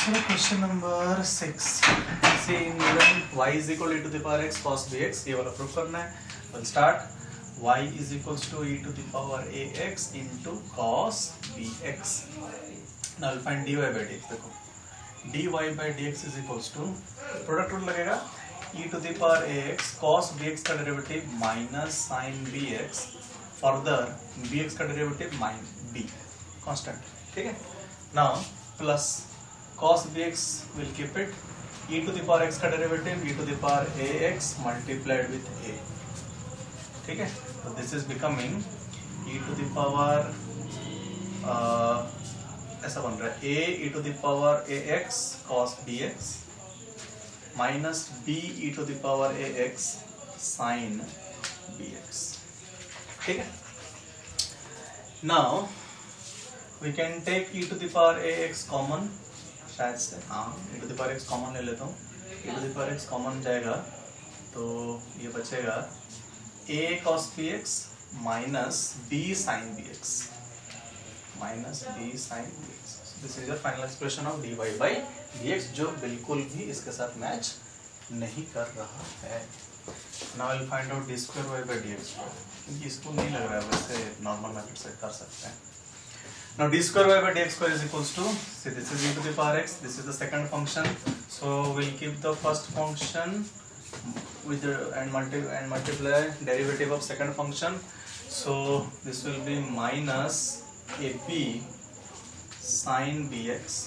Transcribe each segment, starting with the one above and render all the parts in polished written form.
चलो question number 6 से given y is equal to e to the power x cos bx, ये वाला proof करना है. We'll start. y is equals to e to the power ax into cos bx. Now we'll find dy by dx. देखो dy by dx is equals to product rule लगेगा e to the power ax cos bx का derivative minus sin bx, further bx का derivative minus b constant. ठीक है. Now plus cos bx will keep it, e to the power x का derivative e to the power ax multiplied with a. ठीक है. तो this is becoming e to the power ऐसा बन रहा है a e to the power ax cos bx minus b e to the power ax sin bx. ठीक है. Now we can take e to the power ax common, शायद से हाँ e to the power x common ले लेता हूँ. e to the power x common जाएगा तो ये बचेगा a cos bx minus b sin bx minus b sin bx. This is your final expression of dy by dx, जो बिल्कुल भी इसके साथ मैच नहीं कर रहा है. Now will find out d square y by dx, क्योंकि इसको नहीं लग रहा है वैसे नॉर्मल मेथड से कर सकते हैं. Now d square y by dx square is equals to, see this is e to the power x, this is the second function, so we'll keep the first function with the and multiply derivative of second function, so this will be minus ab sin bx.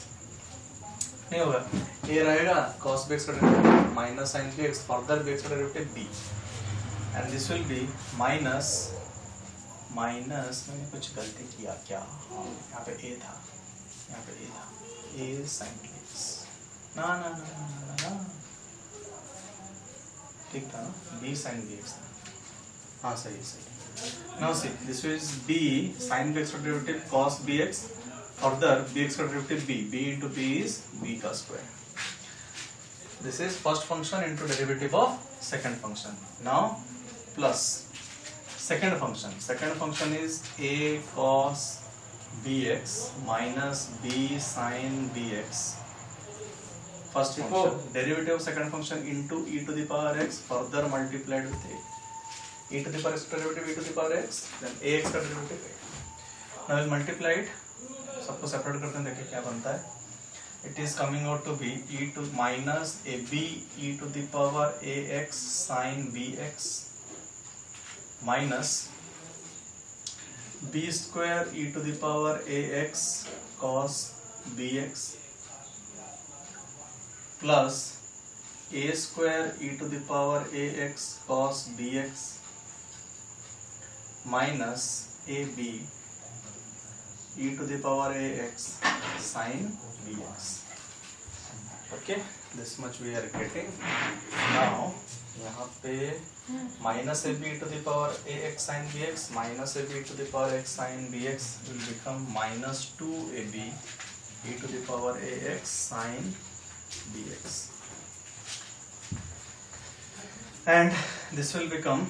नहीं होगा, a रहेगा cos bx का derivative minus sin bx, further bx का derivative b, and this will be minus मैंने कुछ गलती किया क्या, यहाँ पे a था, यहाँ पे a था, a sin bx, ना ना ना ना ना ठीक था ना, b sin bx था, हाँ सही सही. Now see, this is b sin bx का derivative cos bx, further bx का derivative b into b is b का square. This is first function into derivative of second function. Now plus second function is a cos bx minus b sin bx. First function derivative of second function into e to the power x, further multiplied with a. e to the power x का derivative e to the power x, then ax का derivative a. Now we'll multiply it, सबको separate करते हैं, देखिए क्या बनता है. It is coming out to be e to minus ab e to the power ax sin bx minus b square e to the power ax cos bx plus a square e to the power ax cos bx minus ab e to the power ax sin bx. Okay, this much we are getting. Now यहाँ पे minus ab to the power ax sin bx minus ab to the power x sin bx will become minus 2ab e to the power ax sin bx, and this will become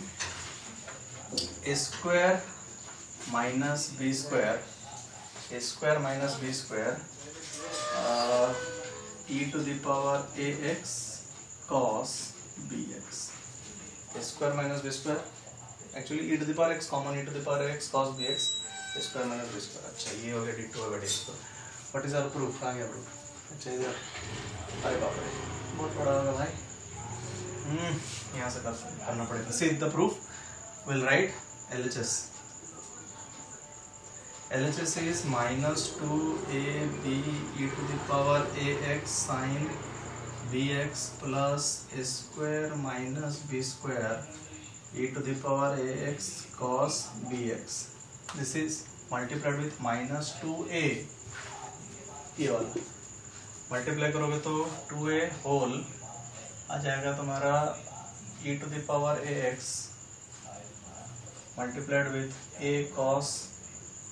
a square minus b square, a square minus b square e to the power ax cos bx. A square minus b square, actually e to the power x common, e to the power x cos bx, a square minus b square. अच्छा ये हो गया d2 over d2. What is our proof? कहाँ गया proof? अच्छा इधर, अरे बाप रे बहुत बड़ा होगा भाई. यहाँ से करना पड़ेगा. See the proof. We'll write LHS. LHS is minus 2ab e to the power ax sin bx plus a square minus b square e to the power ax cos bx. This is multiplied with minus 2a. ये वाला multiply करोगे तो 2a whole आ जाएगा तुम्हारा e to the power ax multiplied with a cos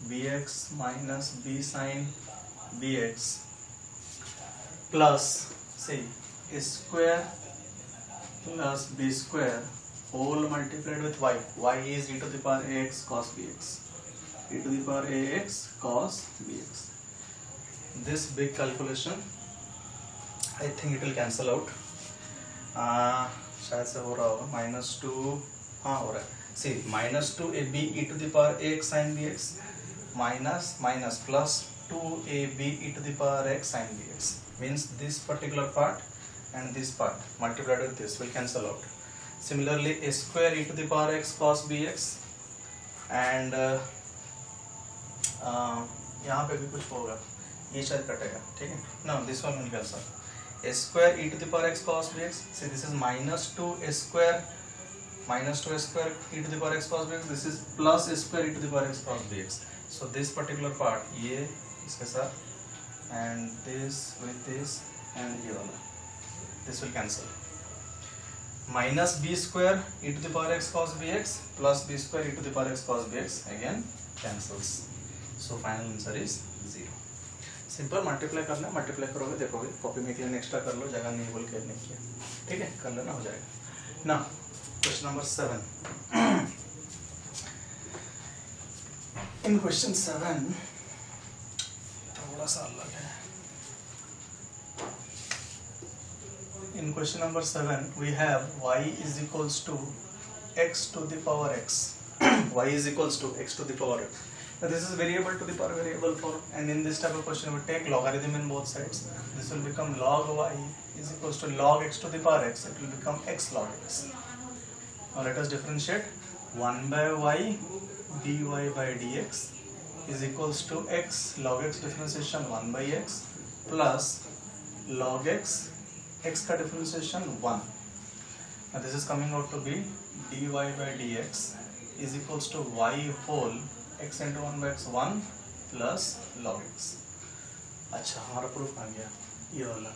bx minus b sin bx plus say a square plus b square whole multiplied with y. Y is e to the power ax cos bx, e to the power ax cos bx. This big calculation I think it will cancel out, शायद से हो रहा होगा, -2, हाँ हो रहा है, सी -2ab e to the power x sin bx minus plus 2ab e to the power x sin bx means this particular part and this part multiplied with this will cancel out. Similarly a square e to the power x cos bx and यहाँ पे भी कुछ होगा, ये शायद कटेगा, ठीक है ना, this one will cancel. A square e to the power x cos bx, see this is -2a square e to the power x cos bx, this is plus a square e to the power x cos bx. So this particular part ये इसके साथ and this with this and ये वाला this will cancel. Minus b square e to the power x cos bx plus b square e to the power x cos bx again cancels. So final answer is 0. Simple multiply करना है, multiply करोगे देखोगे, copy में एक extra कर लो, जगह नहीं बोल के नहीं किया, ठीक है, कर लेना, हो जाएगा ना. Question number 7. इन क्वेश्चन 7 थोड़ा सा अलग है. In question number 7 we have y is equals to x to the power x. y is equals to x to the power x. Now this is variable to the power variable form, and in this type of question we take logarithm in both sides. This will become log y is equals to log x to the power x. It will become x log x. Now let us differentiate. 1 by y dy by dx is equals to x log x differentiation 1 by x plus log x का differentiation 1. Now this is coming out to be dy by dx is equals to y whole x into 1 by x 1 plus log x. अच्छा हमारा proof आ गया ये वाला.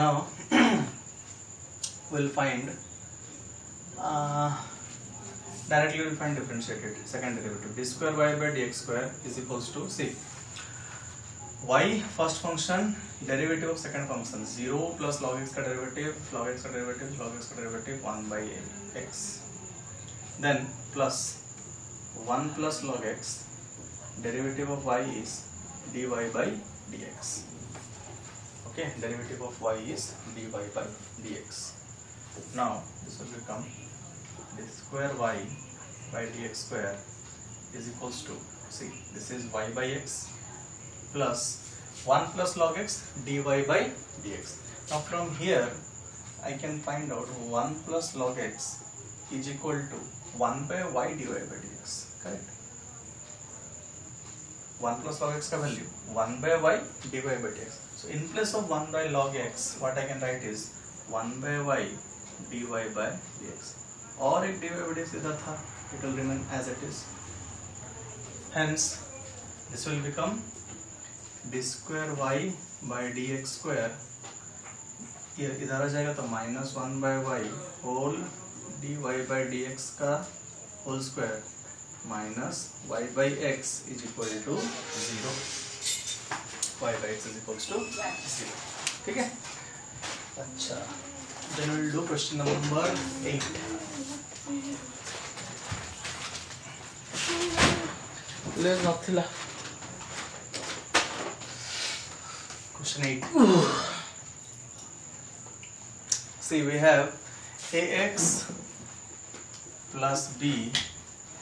Now we'll find directly we'll find differentiated second derivative. d square y by dx square is equals to, see, y first function derivative of second function 0 plus log x का derivative, log x का derivative, log x का derivative 1 by x, then plus 1 plus log x, derivative of y is dy by dx. Okay, derivative of y is dy by dx. Now this will become d square y by dx square is equals to, see, this is y by x plus 1 plus log x dy by dx. Now from here I can find out 1 plus log x is equal to 1 by y dy by dx. Correct. 1 plus log x का value 1 by y dy by dx. So in place of 1 by log x, what I can write is 1 by y dy by dx. और एक dy by dx इधर था, it will remain as it is. Hence this will become d square y by dx square. ये इधर आ जाएगा तो -1 by y whole dy by dx का whole square minus y by x is equal to 0. y by x is equals to 0. ठीक है. अच्छा, then we'll do question number 8. ले नथिला. Question 8. See, we have ax plus b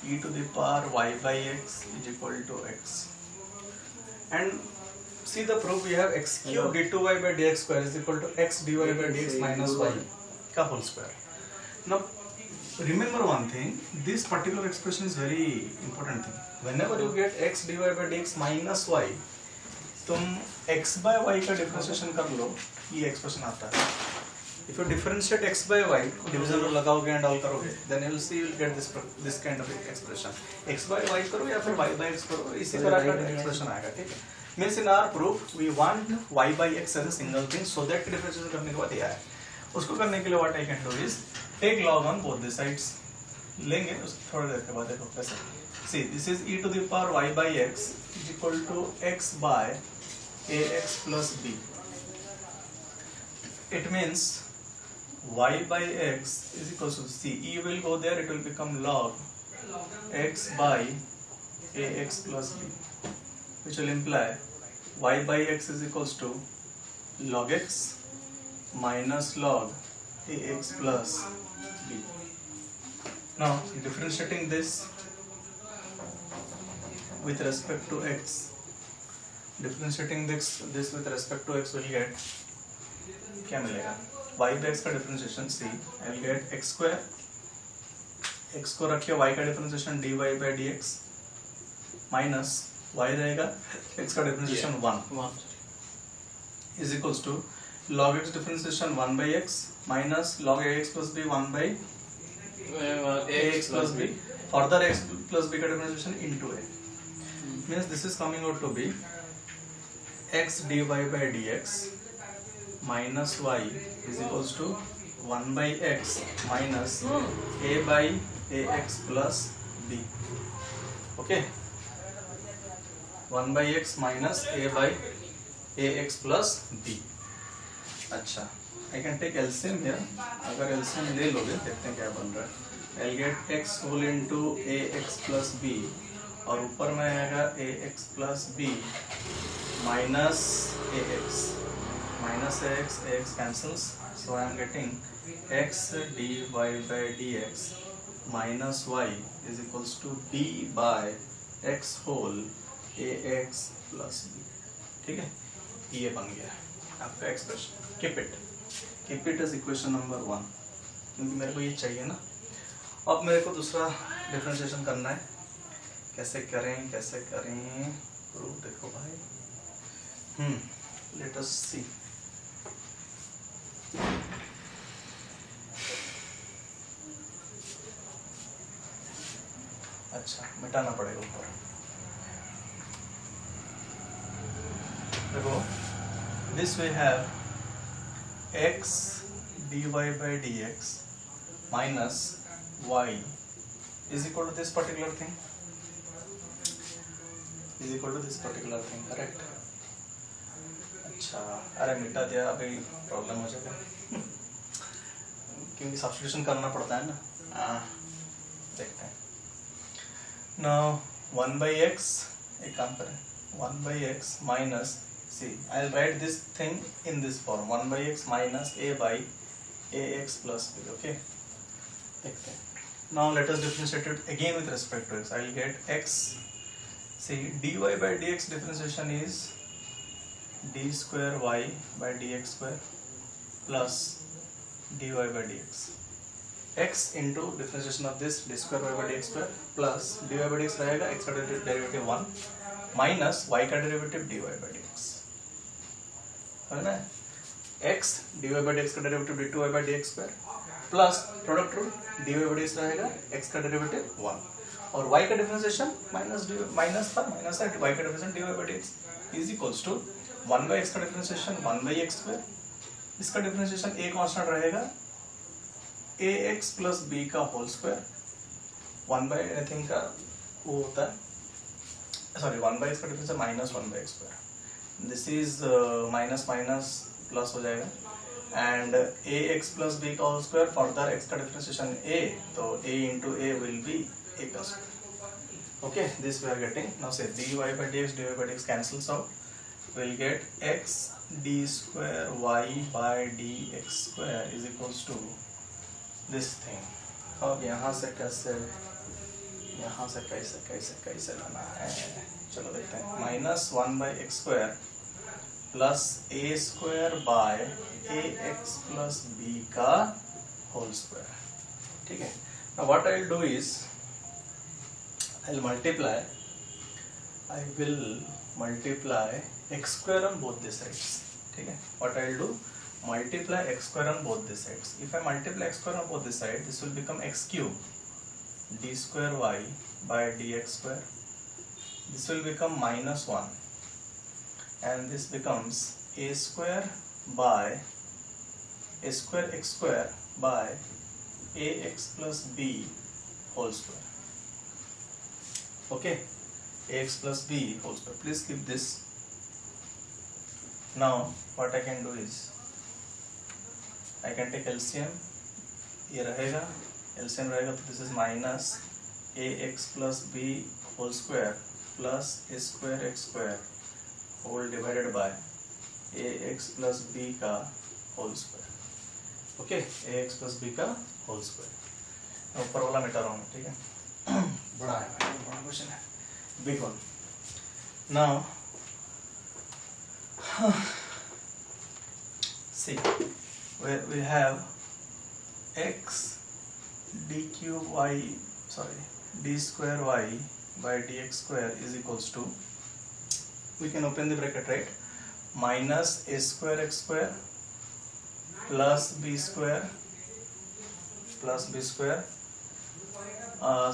e to the power y by x is equal to x, and see the proof, we have x cube d2y by dx square is equal to x dy by dx minus y का whole square. Now remember one thing, this particular expression is very important thing. Whenever you get x dy by dx minus y, तुम x by y का differentiation कर लो, ये expression आता है. If you differentiate x by y, division rule लगाओगे and all करोगे, then you will see you will get this kind of expression. x by y करो या फिर y by x करो, इसी तरह का expression आएगा, ठीक है. Means in our proof we want y by x as a single thing, so that differentiation करने के बाद ये आया. उसको करने के लिए what I can do is take log on both the sides. लेंगे उसको थोड़ी देर के बाद देखो कैसे. See, this is e to the power y by x is equal to x by ax plus b. It means y by x is equals to, see, e will go there, it will become log x by ax plus b, which will imply y by x is equals to log x minus log ax plus b. Now differentiating this with respect to x, differentiating this with respect to x will get क्या मिलेगा, y पे x का differentiation see, I will get x square, x को रखिए y का differentiation dy by dx minus y रहेगा x का differentiation 1 is equals to log x differentiation 1 by x minus log ax plus b 1 by ax plus b, further x plus b का differentiation into a, means this is coming out to be x dy by dx minus y is equals to 1 by x minus a by ax plus b. Okay, 1 by x minus a by ax plus b. अच्छा, I can take LCM here. अगर LCM ले लोगे, देखते हैं क्या बन रहा है. I'll get x whole into ax plus b और ऊपर में आएगा ax plus b minus ax. Minus ax cancels, so I am getting x dy by dx minus y is equals to b by x whole ax plus b. ठीक है, ये बन गया आपका expression. Keep it as equation number 1, क्योंकि मेरे को ये चाहिए ना. अब मेरे को दूसरा डिफरेंशिएशन करना है. कैसे करें प्रूफ देखो भाई. लेट अस सी. अच्छा, मिटाना पड़ेगा ऊपर. देखो, this we have x dy by dx minus y is equal to this particular thing. Correct? अच्छा, अरे मिटा दिया, अभी प्रॉब्लम हो जाएगा क्योंकि सब्स्टिट्यूशन करना पड़ता है ना. देखते हैं. Now 1 by x, एक काम करें, 1 by x minus, see, I'll write this thing in this form, 1 by x minus a by ax plus b. Okay, देखते हैं. Now let us differentiate it again with respect to x. I'll get x, see, dy by dx differentiation is d square y by dx square plus dy by dx. x into differentiation of this d square y by dx square plus dy by dx रहेगा x का derivative 1 minus y का derivative dy by dx. है ना, x dy by dx का derivative d2y by dx square plus product rule dy by dx रहेगा x का derivative 1 और y का डिफरेंशिएशन माइनस था, माइनस है, y का differentiation dy by dx is equals to 1 by x का differentiation 1 by x square. इसका differentiation a constant रहेगा ax प्लस b का होल स्क्वायर 1 by एनीथिंग का वो होता है, सॉरी 1 by x का difference minus 1 by x square. This is minus minus plus हो जाएगा एंड ax प्लस b का होल स्क्वायर, फर्दर x का डिफरेंशिएशन a, तो a into a will be a का square. Okay, this we are getting. Now say dy by dx cancels out. We'll get x d square y by dx square is equals to this thing. अब यहाँ से कैसे लाना है, चलो देखते हैं. Minus 1 by x square plus a square by ax plus b का होल स्क्वायर. ठीक है. Now what I'll do is I will multiply x square on both the sides. ठीक है. What I will do, multiply x square on both the sides. If I multiply x square on both the sides, this will become x cube d square y by dx square. This will become minus 1 and this becomes a square x square by ax plus b whole square. Okay, ax plus b whole square. Please keep this. Now what I can do is I can take LCM. ये रहेगा, LCM रहेगा तो this is minus ax plus b whole square plus a square x square whole divided by ax plus b का whole square. Okay, ax plus b का whole square. ऊपर वाला मिटा रहा हूँ, ठीक है। बड़ा है, बड़ा क्वेश्चन है, big one. Now see, we have x d cube y, sorry, d square y by dx square is equals to, we can open the bracket, right, minus a square x square plus b square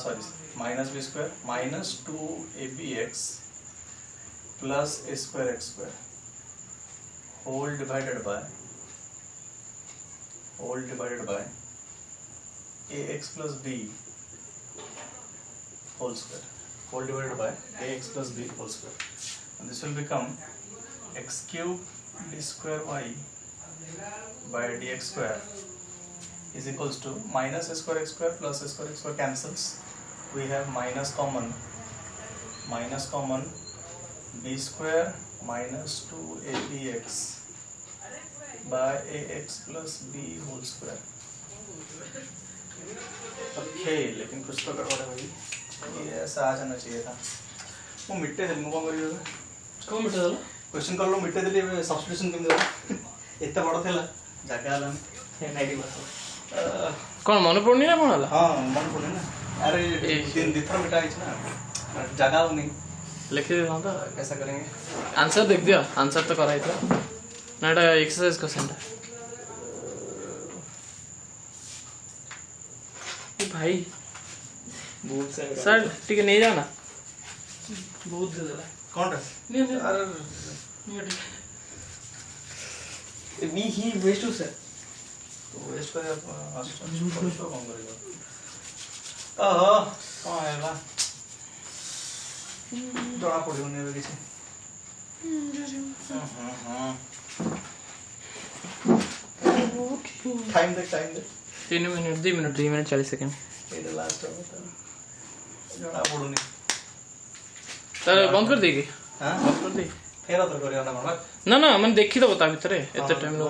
sorry, minus b square minus 2abx plus a square x square whole divided by ax plus b whole square, whole divided by ax plus b whole square, and this will become x cube d square y by dx square is equals to minus a square x square plus a square x square cancels, we have minus common b square minus 2abx by ax plus b whole square। Okay, लेकिन कुछ तो गड़बड़ है भाई, ये ऐसा आ जाना चाहिए था। वो मिट्टे दिल में कौन करियो? कौन मिटा दला? क्वेश्चन कर लो, मिट्टे दिल सब्स्टिट्यूशन केम देबो? इतना बड़ा थेला जाके आलन हे नाइडी बस कौन मन पड़नी ना कोन हला? हां मन पड़ने ना, अरे तीन दिथर मिटा है ना, जगह नहीं लिख दे ना, तो कैसा करेंगे? आंसर देख दिया, आंसर तो कराई था ना, এটা एक्सरसाइज क्वेश्चन है भाई। बहुत से सर ठीक है, नहीं जाना बहुत दे दला कौन है? नहीं अरे मी ही वेस्ट टू सर, तो वेस्ट कर कौन करेगा? ओह कौन है ला जड़ा पड़ी होने वाली किसी। टाइम दे 3 मिनट 2 मिनट 40 सेकंड ये लास्ट है, जड़ा पड़ूनी तर बंद कर देगी। हां बंद कर दे फेरा तो करियो ना ना ना, मैंने देखी तो बता भीतर एते टाइम लो।